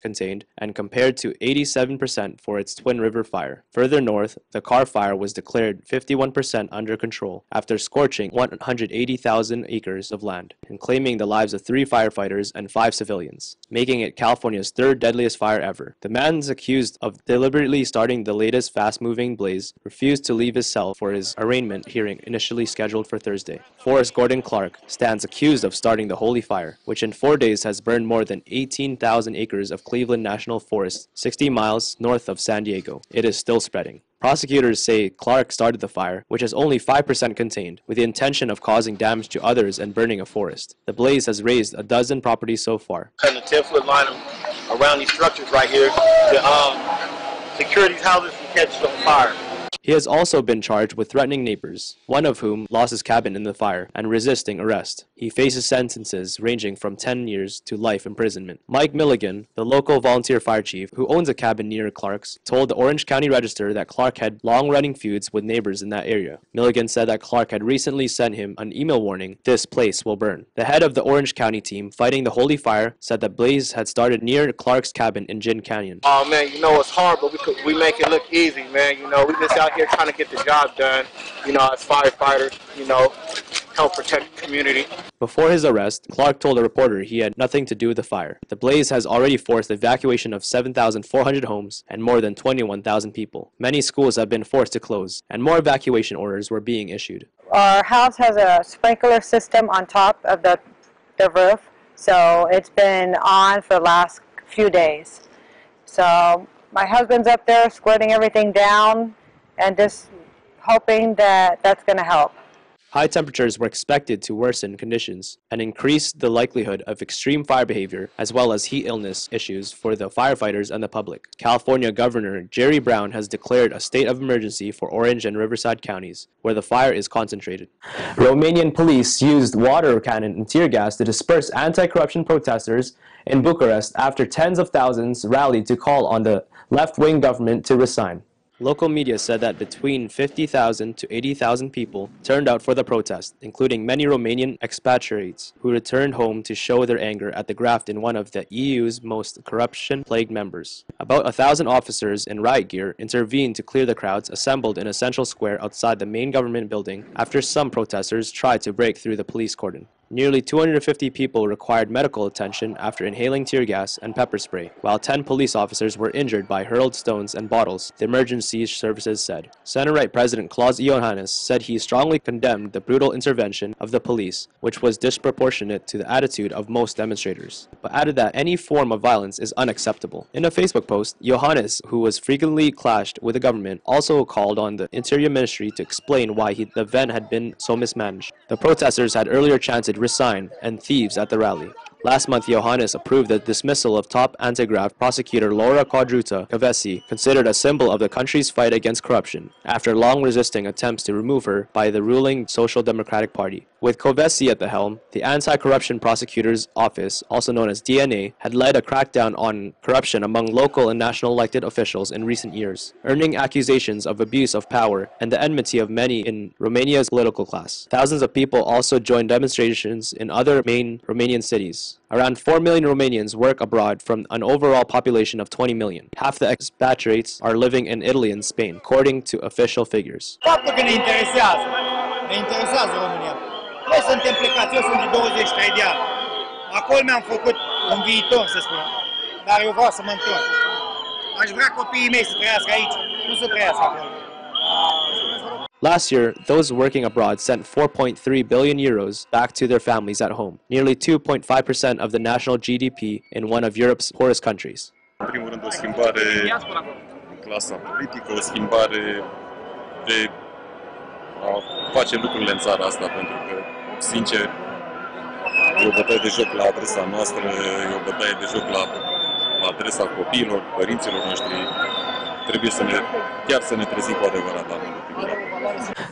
contained and compared to 87% for its Twin River fire. Further north, the Corp fire was declared 51% under control after scorching 180,000 acres of land and claiming the lives of 3 firefighters and 5 civilians, making it California's 3rd deadliest fire ever. The man accused of deliberately starting the latest fast-moving blaze refused to leave his cell for his arraignment hearing initially scheduled for Thursday. Forrest Gordon Clark stands accused of starting the holy fire, which in 4 days has burned more than 18,000 acres of Cleveland National Forest, 60 miles north of San Diego. It is still spreading. Prosecutors say Clark started the fire, which is only 5% contained, with the intention of causing damage to others and burning a forest. The blaze has razed a dozen properties so far. Cutting a 10-foot line around these structures right here to secure these houses from catching on fire. He has also been charged with threatening neighbors, one of whom lost his cabin in the fire, and resisting arrest. He faces sentences ranging from 10 years to life imprisonment. Mike Milligan, the local volunteer fire chief who owns a cabin near Clark's, told the Orange County Register that Clark had long-running feuds with neighbors in that area. Milligan said that Clark had recently sent him an email warning, "This place will burn." The head of the Orange County team fighting the holy fire said that blaze had started near Clark's cabin in Gin Canyon. Oh man, you know it's hard, but we make it look easy, man. You know, we just out here trying to get the job done, you know, as firefighters, you know, help protect the community. Before his arrest, Clark told a reporter he had nothing to do with the fire. The blaze has already forced the evacuation of 7,400 homes and more than 21,000 people. Many schools have been forced to close, and more evacuation orders were being issued. Our house has a sprinkler system on top of the roof, so it's been on for the last few days. So my husband's up there squirting everything down and just hoping that that's going to help. High temperatures were expected to worsen conditions and increase the likelihood of extreme fire behavior as well as heat illness issues for the firefighters and the public. California Governor Jerry Brown has declared a state of emergency for Orange and Riverside counties, where the fire is concentrated. Romanian police used water cannon and tear gas to disperse anti-corruption protesters in Bucharest after tens of thousands rallied to call on the left-wing government to resign. Local media said that between 50,000 to 80,000 people turned out for the protest, including many Romanian expatriates who returned home to show their anger at the graft in one of the EU's most corruption-plagued members. About 1,000 officers in riot gear intervened to clear the crowds assembled in a central square outside the main government building after some protesters tried to break through the police cordon. Nearly 250 people required medical attention after inhaling tear gas and pepper spray, while 10 police officers were injured by hurled stones and bottles, the emergency services said. Center-right President Klaus Iohannis said he strongly condemned the brutal intervention of the police, which was disproportionate to the attitude of most demonstrators, but added that any form of violence is unacceptable. In a Facebook post, Iohannis, who was frequently clashed with the government, also called on the Interior Ministry to explain why the event had been so mismanaged. The protesters had earlier chanted "Resign" and "Thieves" at the rally. Last month, Iohannis approved the dismissal of top anti-graft prosecutor Laura Codruta Kövesi, considered a symbol of the country's fight against corruption, after long resisting attempts to remove her by the ruling Social Democratic Party. With Kövesi at the helm, the Anti-Corruption Prosecutor's Office, also known as DNA, had led a crackdown on corruption among local and national elected officials in recent years, earning accusations of abuse of power and the enmity of many in Romania's political class. Thousands of people also joined demonstrations in other main Romanian cities. Around 4 million Romanians work abroad from an overall population of 20 million. Half the expatriates are living in Italy and Spain, according to official figures. Faptul că ne interesează România. Noi suntem plecați, eu sunt de 23 de ani. Acolo mi-am făcut un viitor, să spunem, dar eu vreau să mă întorc. Aș vrea copiii mei să trăiască aici, nu să trăiască acolo. Last year, those working abroad sent 4.3 billion euros back to their families at home, nearly 2.5% of the national GDP in one of Europe's poorest countries. În primul rând, o schimbare în clasa politică, o schimbare de a face lucrurile în țara asta, pentru că, sincer, e o bătaie de joc la adresa noastră, e o bătaie de joc la adresa copiilor, părinților noștri. Trebuie chiar să ne trezim cu adevărat la anul timp.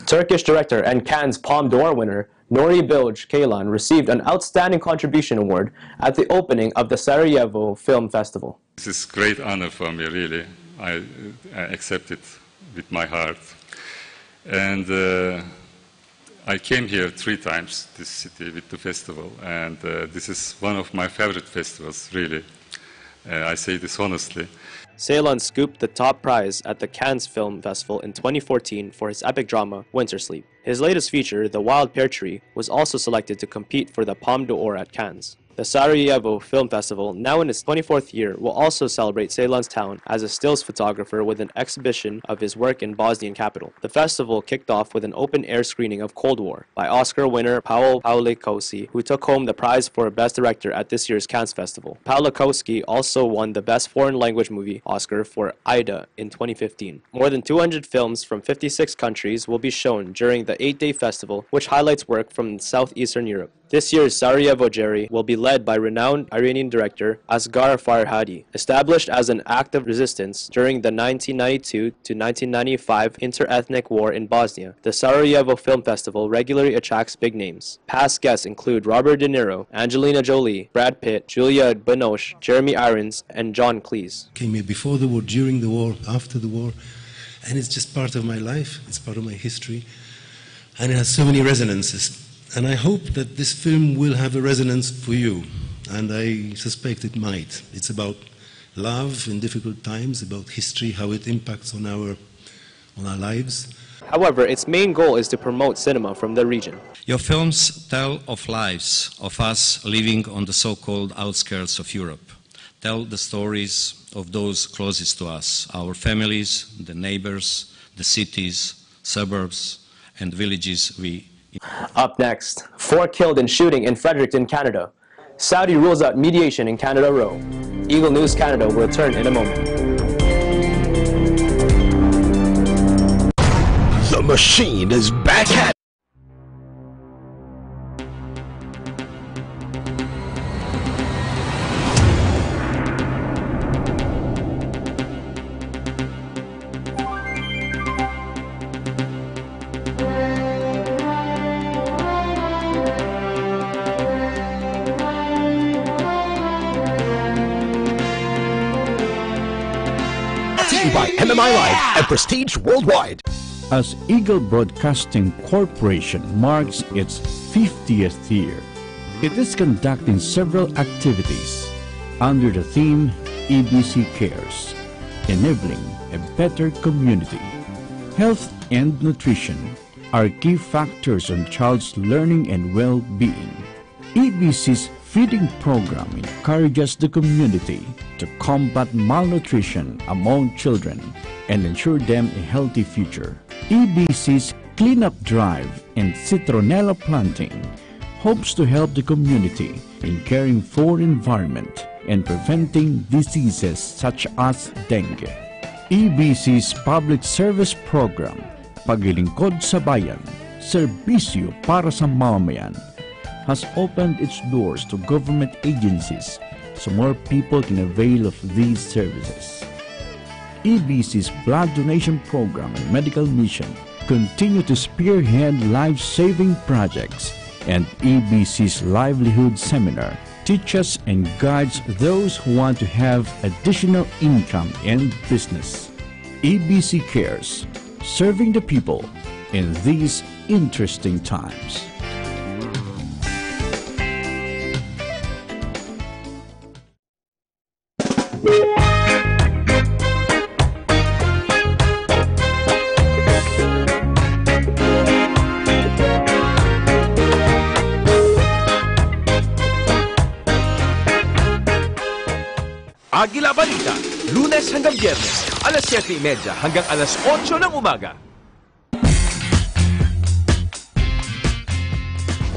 Turkish director and Cannes Palme d'Or winner Nuri Bilge Ceylan received an Outstanding Contribution Award at the opening of the Sarajevo Film Festival. This is a great honor for me, really. I accept it with my heart. And I came here 3 times, this city, with the festival, and this is one of my favorite festivals, really. I say this honestly. Ceylon scooped the top prize at the Cannes Film Festival in 2014 for his epic drama, Winter Sleep. His latest feature, The Wild Pear Tree, was also selected to compete for the Palme d'Or at Cannes. The Sarajevo Film Festival, now in its 24th year, will also celebrate Ceylon's talent as a stills photographer with an exhibition of his work in Bosnian capital. The festival kicked off with an open-air screening of Cold War by Oscar winner Paweł Pawlikowski, who took home the prize for Best Director at this year's Cannes Festival. Pawlikowski also won the Best Foreign Language Movie Oscar for Ida in 2015. More than 200 films from 56 countries will be shown during the 8-day festival, which highlights work from southeastern Europe. This year's Sarajevo Jury will be led by renowned Iranian director Asghar Farhadi. Established as an act of resistance during the 1992 to 1995 inter-ethnic war in Bosnia, the Sarajevo Film Festival regularly attracts big names. Past guests include Robert De Niro, Angelina Jolie, Brad Pitt, Julia Binoche, Jeremy Irons, and John Cleese. Came here before the war, during the war, after the war, and it's just part of my life, it's part of my history, and it has so many resonances. And I hope that this film will have a resonance for you, and I suspect it might. It's about love in difficult times, about history, how it impacts on our lives. However, its main goal is to promote cinema from the region. Your films tell of lives of us living on the so-called outskirts of Europe. Tell the stories of those closest to us, our families, the neighbors, the cities, suburbs, and villages we. Up next, 4 killed in shooting in Fredericton, Canada. Saudi rules out mediation in Canada Row. Eagle News Canada will return in a moment. The machine is back at by MMI Live and Prestige Worldwide. As Eagle Broadcasting Corporation marks its 50th year, it is conducting several activities under the theme EBC Cares, enabling a better community. Health and nutrition are key factors on child's learning and well-being. EBC's feeding program encourages the community to combat malnutrition among children and ensure them a healthy future. EBC's cleanup drive and citronella planting hopes to help the community in caring for environment and preventing diseases such as dengue. EBC's public service program, Paglilingkod sa Bayan, Serbisyo para sa Mamamayan, has opened its doors to government agencies so more people can avail of these services. EBC's blood donation program and medical mission continue to spearhead life-saving projects, and EBC's livelihood seminar teaches and guides those who want to have additional income and business. EBC Cares, serving the people in these interesting times. Agila Balita, Lunes hanggang Biyernes, alas 7:30 hanggang alas 8 ng umaga.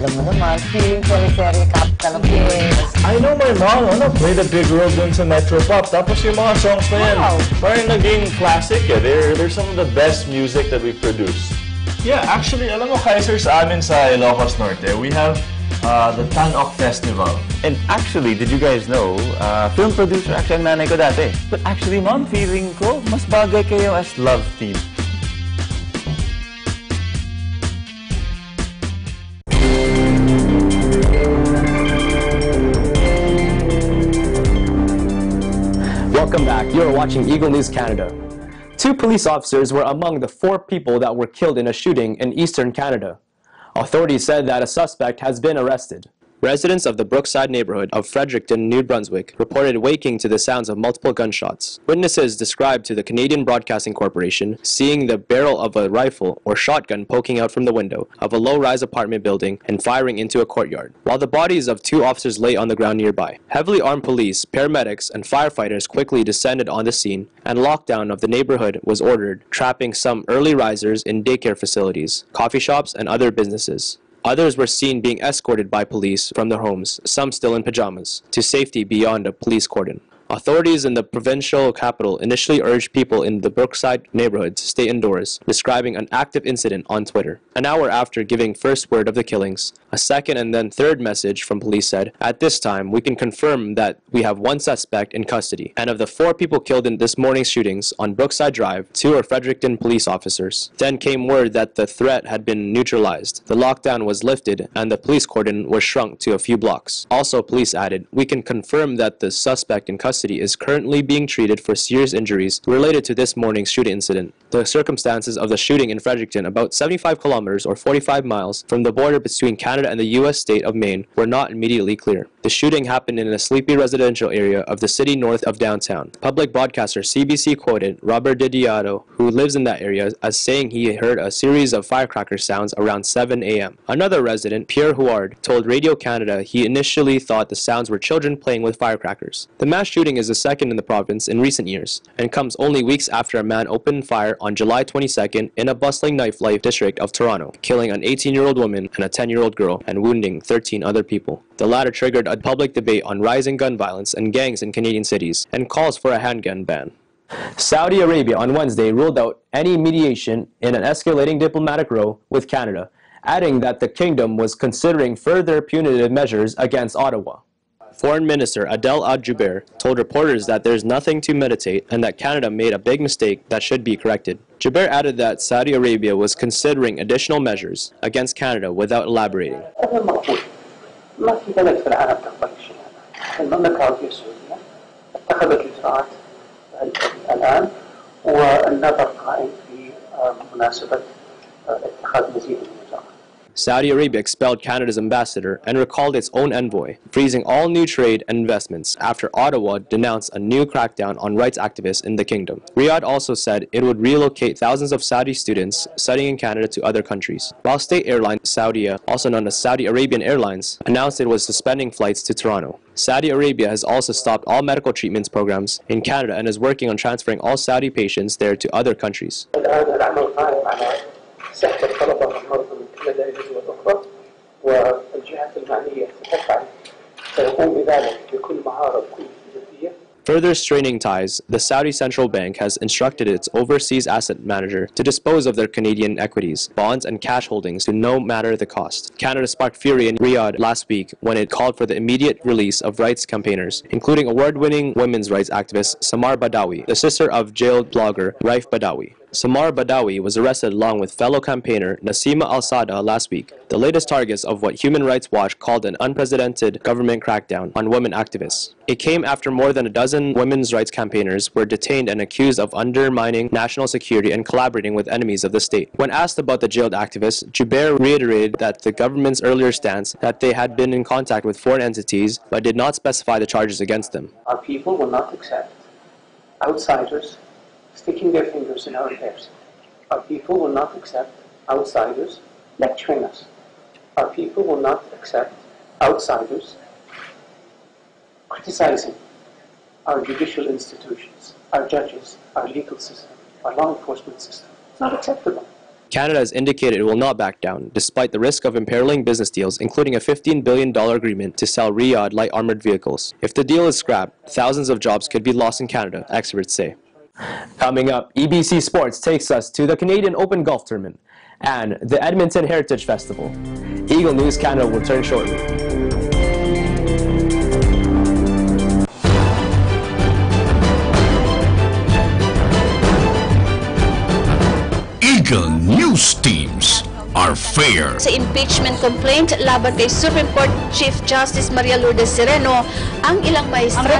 Alam mo naman, feeling teleserye capital of the West. I know my mom, played a big role dun sa Metro Pop. Tapos yung mga songs na yan, parang naging classic eh. They're some of the best music that we produce. Yeah, actually, alam mo, Kaiser, sa amin sa Ilocos Norte, we have the Tan-Ok Festival. And actually, did you guys know, film producer actually ang nanay ko dati. But actually, mom, feeling ko, mas bagay kayo as love team. Welcome back. You are watching Eagle News Canada. 2 police officers were among the 4 people that were killed in a shooting in eastern Canada. Authorities said that a suspect has been arrested. Residents of the Brookside neighborhood of Fredericton, New Brunswick, reported waking to the sounds of multiple gunshots. Witnesses described to the Canadian Broadcasting Corporation seeing the barrel of a rifle or shotgun poking out from the window of a low-rise apartment building and firing into a courtyard, while the bodies of 2 officers lay on the ground nearby. Heavily armed police, paramedics, and firefighters quickly descended on the scene, and lockdown of the neighborhood was ordered, trapping some early risers in daycare facilities, coffee shops, and other businesses. Others were seen being escorted by police from their homes, some still in pajamas, to safety beyond a police cordon. Authorities in the provincial capital initially urged people in the Brookside neighborhood to stay indoors, describing an active incident on Twitter. An hour after giving first word of the killings, a second and then third message from police said, "At this time, we can confirm that we have 1 suspect in custody, and of the 4 people killed in this morning's shootings on Brookside Drive, 2 are Fredericton police officers." Then came word that the threat had been neutralized, the lockdown was lifted, and the police cordon was shrunk to a few blocks. Also, police added, "We can confirm that the suspect in custody is currently being treated for serious injuries related to this morning's shooting incident." The circumstances of the shooting in Fredericton, about 75 kilometers or 45 miles from the border between Canada and the U.S. state of Maine, were not immediately clear. The shooting happened in a sleepy residential area of the city north of downtown. Public broadcaster CBC quoted Robert Didiato, who lives in that area, as saying he heard a series of firecracker sounds around 7 a.m. Another resident, Pierre Huard, told Radio Canada he initially thought the sounds were children playing with firecrackers. The mass shooting is the second in the province in recent years, and comes only weeks after a man opened fire on July 22nd in a bustling nightlife district of Toronto, killing an 18-year-old woman and a 10-year-old girl and wounding 13 other people. The latter triggered a public debate on rising gun violence and gangs in Canadian cities, and calls for a handgun ban. Saudi Arabia on Wednesday ruled out any mediation in an escalating diplomatic row with Canada, adding that the kingdom was considering further punitive measures against Ottawa. Foreign Minister Adel Al-Jubeir told reporters that there's nothing to meditate and that Canada made a big mistake that should be corrected. Jubeir added that Saudi Arabia was considering additional measures against Canada without elaborating. Saudi Arabia expelled Canada's ambassador and recalled its own envoy, freezing all new trade and investments after Ottawa denounced a new crackdown on rights activists in the kingdom. Riyadh also said it would relocate thousands of Saudi students studying in Canada to other countries, while state airline Saudia, also known as Saudi Arabian Airlines, announced it was suspending flights to Toronto. Saudi Arabia has also stopped all medical treatments programs in Canada and is working on transferring all Saudi patients there to other countries. Further straining ties, the Saudi Central Bank has instructed its overseas asset manager to dispose of their Canadian equities, bonds, and cash holdings to no matter the cost. Canada sparked fury in Riyadh last week when it called for the immediate release of rights campaigners, including award-winning women's rights activist Samar Badawi, the sister of jailed blogger Raif Badawi. Samar Badawi was arrested along with fellow campaigner Nasima Al-Sada last week, the latest targets of what Human Rights Watch called an unprecedented government crackdown on women activists. It came after more than a dozen women's rights campaigners were detained and accused of undermining national security and collaborating with enemies of the state. When asked about the jailed activists, Jubeir reiterated that the government's earlier stance that they had been in contact with foreign entities but did not specify the charges against them. Our people will not accept outsiders sticking their fingers in our affairs. Our people will not accept outsiders lecturing us. Our people will not accept outsiders criticizing our judicial institutions, our judges, our legal system, our law enforcement system. It's not acceptable. Canada has indicated it will not back down, despite the risk of imperiling business deals, including a $15 billion agreement to sell Riyadh light armored vehicles. If the deal is scrapped, thousands of jobs could be lost in Canada, experts say. Coming up, EBC Sports takes us to the Canadian Open Golf Tournament and the Edmonton Heritage Festival. Eagle News Canada will return shortly. Eagle News teams are fair. Sa impeachment complaint laban kay Supreme Court Chief Justice Maria Lourdes Sereno, ang ilang maestra